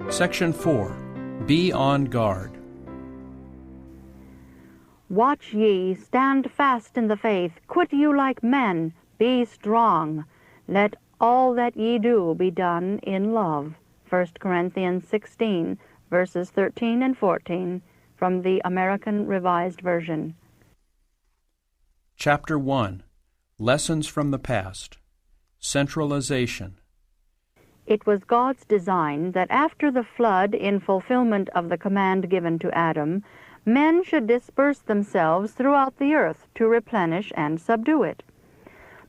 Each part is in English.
Section 4. Be on guard. Watch ye, stand fast in the faith, quit you like men, be strong. Let all that ye do be done in love. 1 Corinthians 16, verses 13 and 14, from the American Revised Version. Chapter 1. Lessons from the Past. Centralization. It was God's design that after the flood, in fulfillment of the command given to Adam, men should disperse themselves throughout the earth to replenish and subdue it.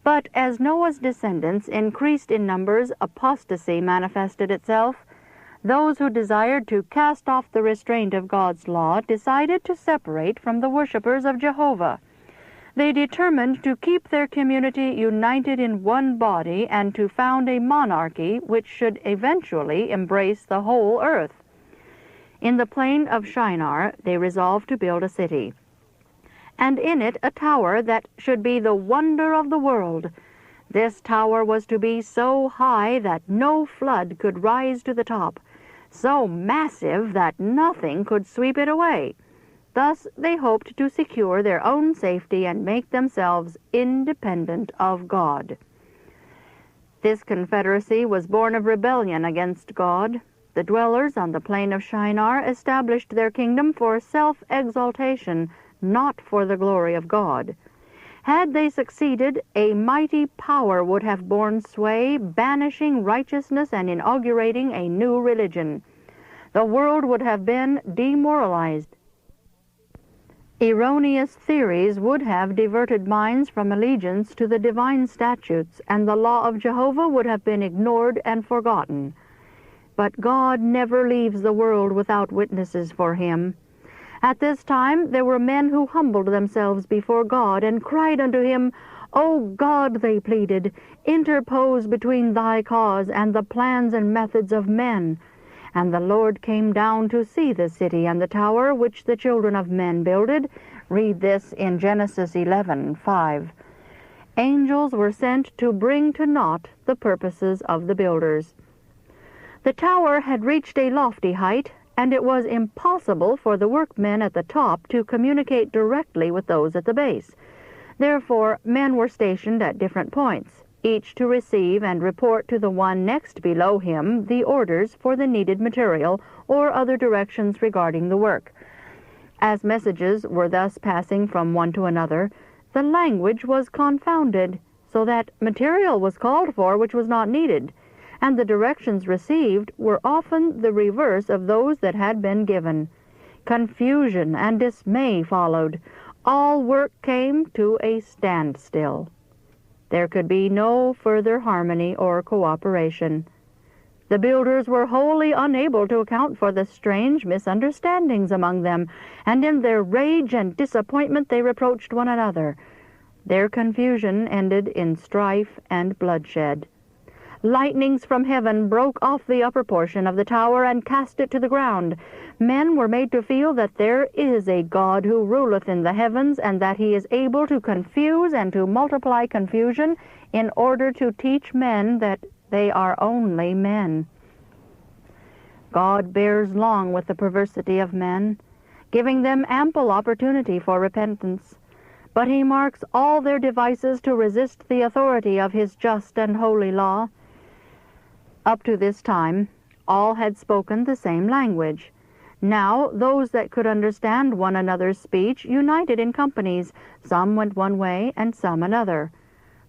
But as Noah's descendants increased in numbers, apostasy manifested itself. Those who desired to cast off the restraint of God's law decided to separate from the worshippers of Jehovah. They determined to keep their community united in one body and to found a monarchy which should eventually embrace the whole earth. In the plain of Shinar, they resolved to build a city, and in it a tower that should be the wonder of the world. This tower was to be so high that no flood could rise to the top, so massive that nothing could sweep it away. Thus they hoped to secure their own safety and make themselves independent of God. This confederacy was born of rebellion against God. The dwellers on the plain of Shinar established their kingdom for self-exaltation, not for the glory of God. Had they succeeded, a mighty power would have borne sway, banishing righteousness and inaugurating a new religion. The world would have been demoralized. Erroneous theories would have diverted minds from allegiance to the divine statutes, and the law of Jehovah would have been ignored and forgotten. But God never leaves the world without witnesses for him. At this time there were men who humbled themselves before God and cried unto him, O God, they pleaded, interpose between thy cause and the plans and methods of men. And the Lord came down to see the city and the tower which the children of men builded. Read this in Genesis 11:5. Angels were sent to bring to naught the purposes of the builders. The tower had reached a lofty height, and it was impossible for the workmen at the top to communicate directly with those at the base. Therefore, men were stationed at different points, each to receive and report to the one next below him the orders for the needed material or other directions regarding the work. As messages were thus passing from one to another, the language was confounded, so that material was called for which was not needed, and the directions received were often the reverse of those that had been given. Confusion and dismay followed. All work came to a standstill. There could be no further harmony or cooperation. The builders were wholly unable to account for the strange misunderstandings among them, and in their rage and disappointment they reproached one another. Their confusion ended in strife and bloodshed. Lightnings from heaven broke off the upper portion of the tower and cast it to the ground. Men were made to feel that there is a God who ruleth in the heavens, and that he is able to confuse and to multiply confusion in order to teach men that they are only men. God bears long with the perversity of men, giving them ample opportunity for repentance. But he marks all their devices to resist the authority of his just and holy law. Up to this time, all had spoken the same language. Now, those that could understand one another's speech united in companies. Some went one way, and some another.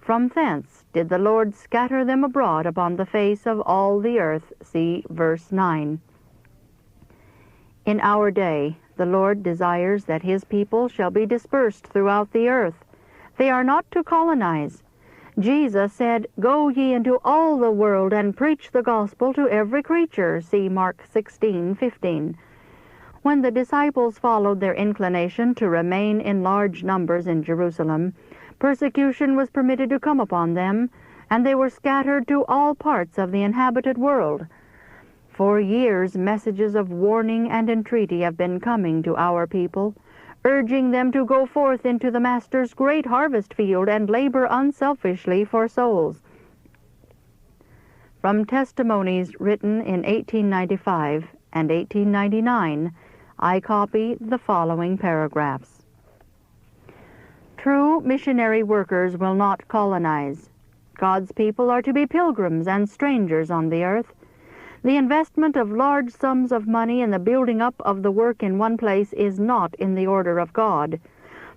From thence did the Lord scatter them abroad upon the face of all the earth. See verse 9. In our day, the Lord desires that his people shall be dispersed throughout the earth. They are not to colonize. Jesus said, Go ye into all the world and preach the gospel to every creature. See Mark 16:15. When the disciples followed their inclination to remain in large numbers in Jerusalem, persecution was permitted to come upon them, and they were scattered to all parts of the inhabited world. For years messages of warning and entreaty have been coming to our people, urging them to go forth into the Master's great harvest field and labor unselfishly for souls. From Testimonies written in 1895 and 1899, I copy the following paragraphs. True missionary workers will not colonize. God's people are to be pilgrims and strangers on the earth. The investment of large sums of money in the building up of the work in one place is not in the order of God.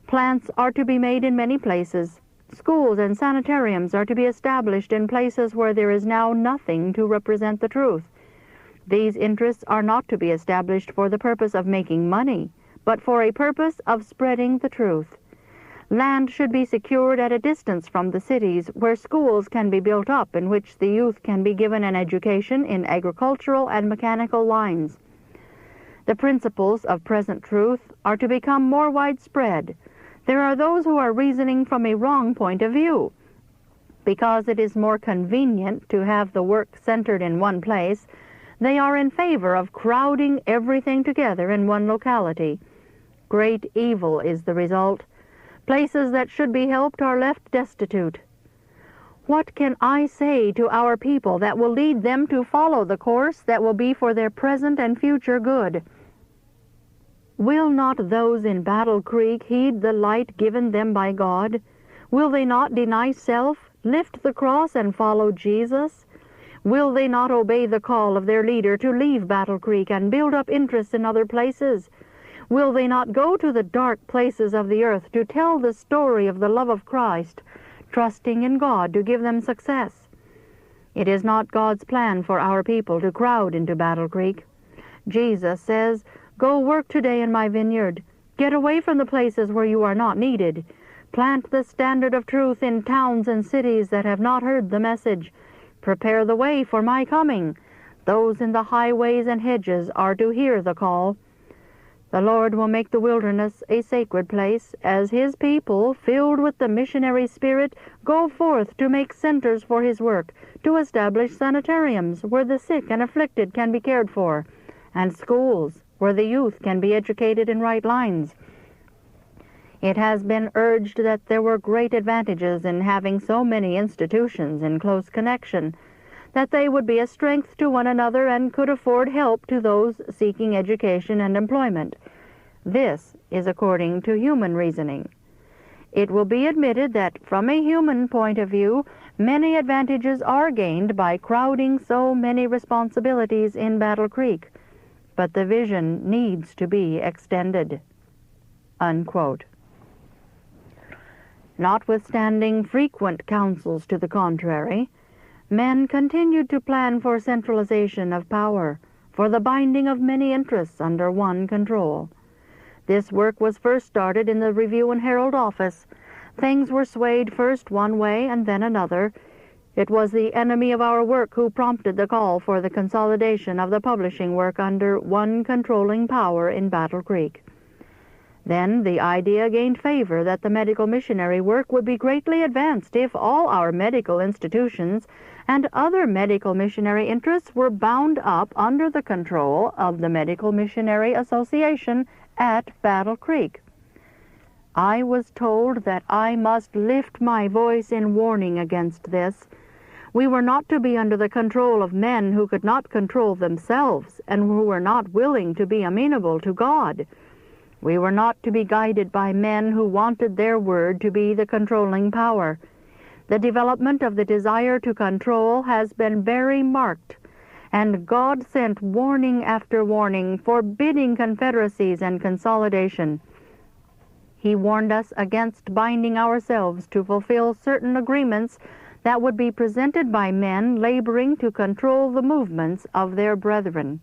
Plants are to be made in many places. Schools and sanitariums are to be established in places where there is now nothing to represent the truth. These interests are not to be established for the purpose of making money, but for a purpose of spreading the truth. Land should be secured at a distance from the cities where schools can be built up in which the youth can be given an education in agricultural and mechanical lines. The principles of present truth are to become more widespread. There are those who are reasoning from a wrong point of view. Because it is more convenient to have the work centered in one place, they are in favor of crowding everything together in one locality. Great evil is the result. Places that should be helped are left destitute. What can I say to our people that will lead them to follow the course that will be for their present and future good? Will not those in Battle Creek heed the light given them by God? Will they not deny self, lift the cross, and follow Jesus? Will they not obey the call of their leader to leave Battle Creek and build up interests in other places? Will they not go to the dark places of the earth to tell the story of the love of Christ, trusting in God to give them success? It is not God's plan for our people to crowd into Battle Creek. Jesus says, "Go work today in my vineyard. Get away from the places where you are not needed. Plant the standard of truth in towns and cities that have not heard the message. Prepare the way for my coming. Those in the highways and hedges are to hear the call." The Lord will make the wilderness a sacred place as His people, filled with the missionary spirit, go forth to make centers for His work, to establish sanitariums where the sick and afflicted can be cared for, and schools where the youth can be educated in right lines. It has been urged that there were great advantages in having so many institutions in close connection, that they would be a strength to one another and could afford help to those seeking education and employment. This is according to human reasoning. It will be admitted that from a human point of view, many advantages are gained by crowding so many responsibilities in Battle Creek, but the vision needs to be extended." Unquote. Notwithstanding frequent counsels to the contrary, men continued to plan for centralization of power, for the binding of many interests under one control. This work was first started in the Review and Herald office. Things were swayed first one way and then another. It was the enemy of our work who prompted the call for the consolidation of the publishing work under one controlling power in Battle Creek. Then the idea gained favor that the medical missionary work would be greatly advanced if all our medical institutions and other medical missionary interests were bound up under the control of the Medical Missionary Association at Battle Creek. I was told that I must lift my voice in warning against this. We were not to be under the control of men who could not control themselves and who were not willing to be amenable to God. We were not to be guided by men who wanted their word to be the controlling power. The development of the desire to control has been very marked, and God sent warning after warning, forbidding confederacies and consolidation. He warned us against binding ourselves to fulfill certain agreements that would be presented by men laboring to control the movements of their brethren.